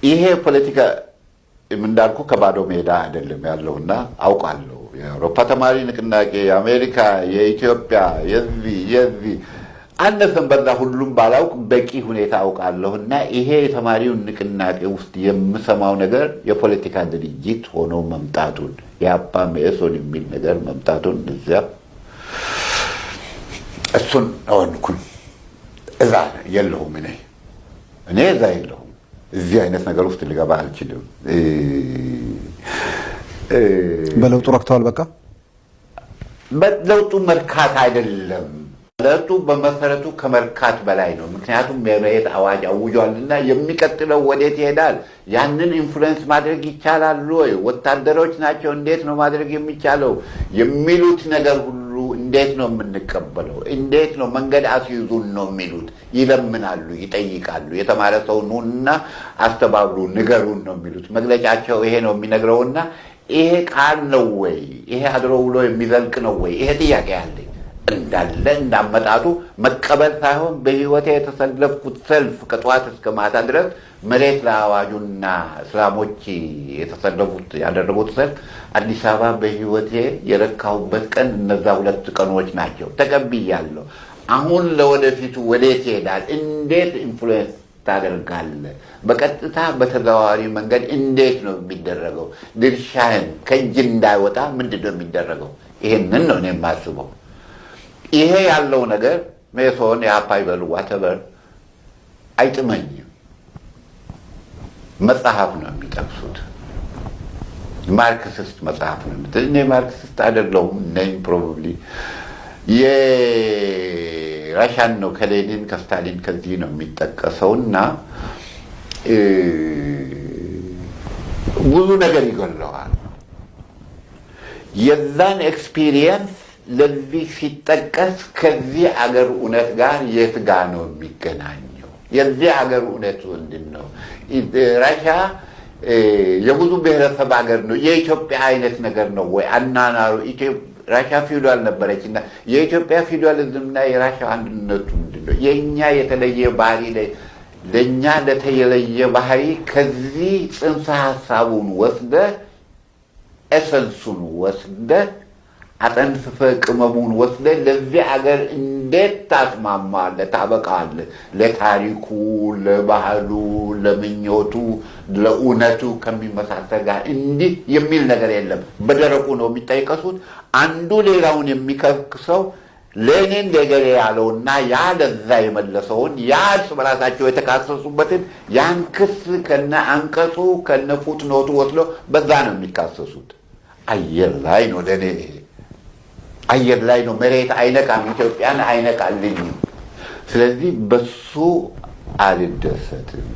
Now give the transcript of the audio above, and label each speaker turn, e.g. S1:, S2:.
S1: ይሄ ፖለቲካ እንዳልኩ ከባዶ ሜዳ አይደለም ያለውና አውቃለሁ። የአውሮፓ ተማሪ ንቅናቄ፣ የአሜሪካ፣ የኢትዮጵያ፣ የዚህ አነሰን በዛ ሁሉም ባላውቅ በቂ ሁኔታ አውቃለሁና ይሄ የተማሪውን ንቅናቄ ውስጥ የምሰማው ነገር የፖለቲካ ድርጅት ሆኖ መምጣቱን የአፓ መኢሶን የሚል ነገር መምጣቱን እዚያ እሱን አወንኩኝ። እዛ የለሁም እኔ እዛ የለሁም። እዚህ አይነት ነገር ውስጥ ልገባ አልችልም።
S2: በለውጡ ረክተዋል። በቃ
S1: ለውጡ መርካት አይደለም። ለውጡ በመሰረቱ ከመርካት በላይ ነው። ምክንያቱም የመሬት አዋጅ አውጇልና የሚቀጥለው ወዴት ይሄዳል? ያንን ኢንፍሉዌንስ ማድረግ ይቻላል ወይ? ወታደሮች ናቸው፣ እንዴት ነው ማድረግ የሚቻለው? የሚሉት ነገር ሁሉ እንዴት ነው የምንቀበለው? እንዴት ነው መንገድ አስይዙን ነው የሚሉት። ይለምናሉ፣ ይጠይቃሉ። የተማረ ሰው ኑና አስተባብሩ፣ ንገሩን ነው የሚሉት። መግለጫቸው ይሄ ነው የሚነግረውና ይሄ ቃል ነው ወይ? ይሄ አድሮ ውሎ የሚዘልቅ ነው ወይ? ይሄ ጥያቄ ያለኝ እንዳለ እንዳመጣጡ መቀበል ሳይሆን በህይወቴ የተሰለፍኩት ሰልፍ ከጠዋት እስከ ማታ ድረስ መሬት ለአዋጁና እስላሞች የተሰለፉት ያደረጉት ሰልፍ አዲስ አበባ በህይወቴ የረካሁበት ቀን እነዛ 2 ቀኖች ናቸው። ተቀብያለሁ። አሁን ለወደፊቱ ወዴት ይሄዳል? እንዴት ኢንፍሉዌንስ ታደርጋለህ? በቀጥታ በተዘዋዋሪ መንገድ እንዴት ነው የሚደረገው? ድርሻህን ከእጅ እንዳይወጣ ምንድን ነው የሚደረገው? ይሄንን ነው እኔ የማስበው። ይሄ ያለው ነገር መኢሶን የአፓ ይበሉ ዋተበር አይጥመኝም። መጽሐፍ ነው የሚጠቅሱት፣ ማርክሲስት መጽሐፍ ነው። እኔ ማርክሲስት አይደለሁም ነኝ። ፕሮባብሊ የራሻን ነው ከሌኒን ከስታሊን ከዚህ ነው የሚጠቀሰውና ብዙ ነገር ይጎለዋል። የዛን ኤክስፒሪየንስ ለዚህ ሲጠቀስ ከዚህ አገር እውነት ጋር የት ጋር ነው የሚገናኘው? የዚህ አገር እውነት ምንድን ነው? ራሻ የብዙ ብሔረሰብ ሀገር ነው። የኢትዮጵያ አይነት ነገር ነው ወይ? አናናሩ ራሻ ፊውዳል ነበረች እና የኢትዮጵያ ፊውዳሊዝምና የራሻ አንድነቱ ምንድን ነው? የእኛ የተለየ ባህሪ ለእኛ ለተለየ ባህሪ ከዚህ ጽንሰ ሀሳቡን ወስደ ኤሰንሱን ወስደ አጠንስፈ ቅመሙን ወስደ ለዚህ አገር እንዴት ታስማማለህ? ታበቃለህ? ለታሪኩ፣ ለባህሉ፣ ለምኞቱ፣ ለእውነቱ ከሚመሳሰል ጋር እንዲህ የሚል ነገር የለም። በደረቁ ነው የሚጠይቀሱት። አንዱ ሌላውን የሚከሰው ሌኒን ለገሌ ያለውና ያ ለዛ የመለሰውን ያ እርስ በራሳቸው የተካሰሱበትን ያን ክስ ከነ አንቀጹ ከነ ፉትኖቱ ወስዶ በዛ ነው የሚካሰሱት። አየር ላይ ነው ለኔ አየር ላይ ነው። መሬት አይነካም፣ ኢትዮጵያን አይነካልኝም። ስለዚህ በሱ አልደሰትም።